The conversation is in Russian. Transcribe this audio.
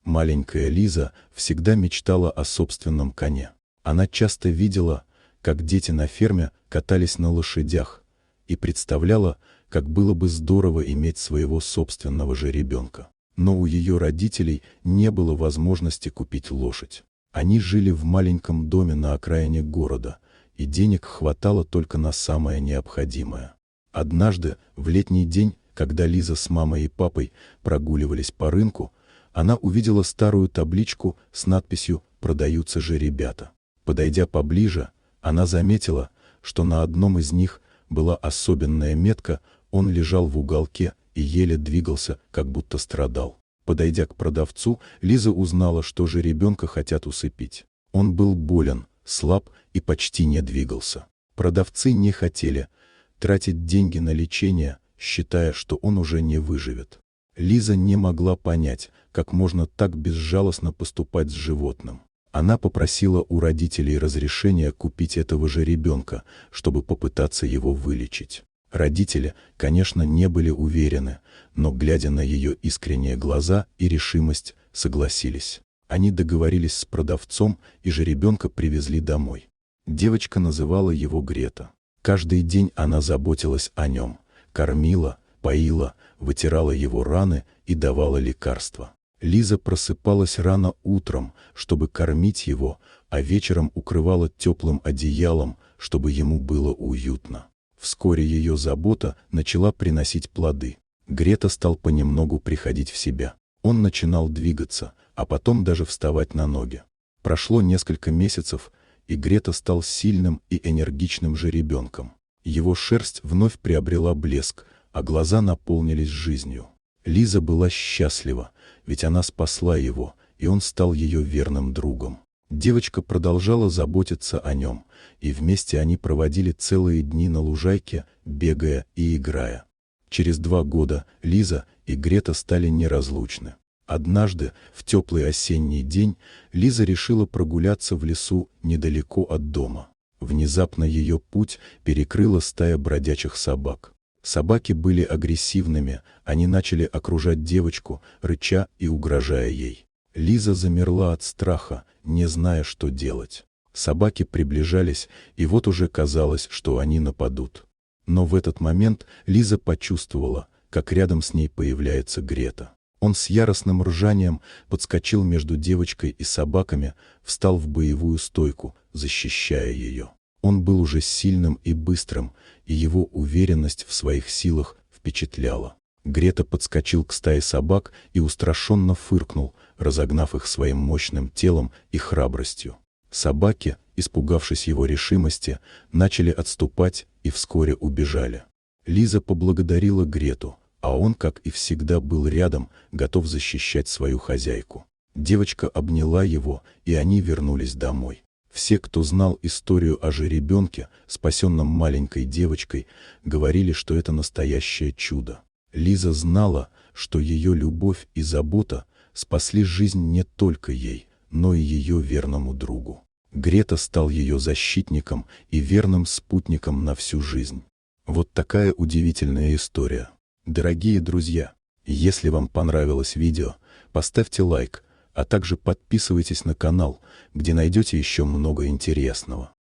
Маленькая Лиза всегда мечтала о собственном коне. Она часто видела, как дети на ферме катались на лошадях, и представляла, как было бы здорово иметь своего собственного жеребенка. Но у ее родителей не было возможности купить лошадь. Они жили в маленьком доме на окраине города, и денег хватало только на самое необходимое. Однажды, в летний день, когда Лиза с мамой и папой прогуливались по рынку, она увидела старую табличку с надписью «Продаются жеребята». Подойдя поближе, она заметила, что на одном из них была особенная метка, он лежал в уголке и еле двигался, как будто страдал. Подойдя к продавцу, Лиза узнала, что жеребенка хотят усыпить. Он был болен, слаб и почти не двигался. Продавцы не хотели тратить деньги на лечение, считая, что он уже не выживет. Лиза не могла понять, как можно так безжалостно поступать с животным. Она попросила у родителей разрешения купить этого жеребенка, чтобы попытаться его вылечить. Родители, конечно, не были уверены, но, глядя на ее искренние глаза и решимость, согласились. Они договорились с продавцом, и жеребенка привезли домой. Девочка называла его Грета. Каждый день она заботилась о нем, кормила, поила, вытирала его раны и давала лекарства. Лиза просыпалась рано утром, чтобы кормить его, а вечером укрывала теплым одеялом, чтобы ему было уютно. Вскоре ее забота начала приносить плоды. Грета стал понемногу приходить в себя. Он начинал двигаться, а потом даже вставать на ноги. Прошло несколько месяцев, и Грета стал сильным и энергичным жеребенком. Его шерсть вновь приобрела блеск, а глаза наполнились жизнью. Лиза была счастлива, ведь она спасла его, и он стал ее верным другом. Девочка продолжала заботиться о нем, и вместе они проводили целые дни на лужайке, бегая и играя. Через 2 года Лиза и Грета стали неразлучны. Однажды, в теплый осенний день, Лиза решила прогуляться в лесу недалеко от дома. Внезапно ее путь перекрыла стая бродячих собак. Собаки были агрессивными, они начали окружать девочку, рыча и угрожая ей. Лиза замерла от страха, не зная, что делать. Собаки приближались, и вот уже казалось, что они нападут. Но в этот момент Лиза почувствовала, как рядом с ней появляется Грета. Он с яростным ржанием подскочил между девочкой и собаками, встал в боевую стойку, защищая ее. Он был уже сильным и быстрым, и его уверенность в своих силах впечатляла. Грета подскочил к стае собак и устрашенно фыркнул, разогнав их своим мощным телом и храбростью. Собаки, испугавшись его решимости, начали отступать и вскоре убежали. Лиза поблагодарила Грету, а он, как и всегда, был рядом, готов защищать свою хозяйку. Девочка обняла его, и они вернулись домой. Все, кто знал историю о жеребенке, спасенном маленькой девочкой, говорили, что это настоящее чудо. Лиза знала, что ее любовь и забота спасли жизнь не только ей, но и ее верному другу. Грета стал ее защитником и верным спутником на всю жизнь. Вот такая удивительная история. Дорогие друзья, если вам понравилось видео, поставьте лайк, а также подписывайтесь на канал, где найдете еще много интересного.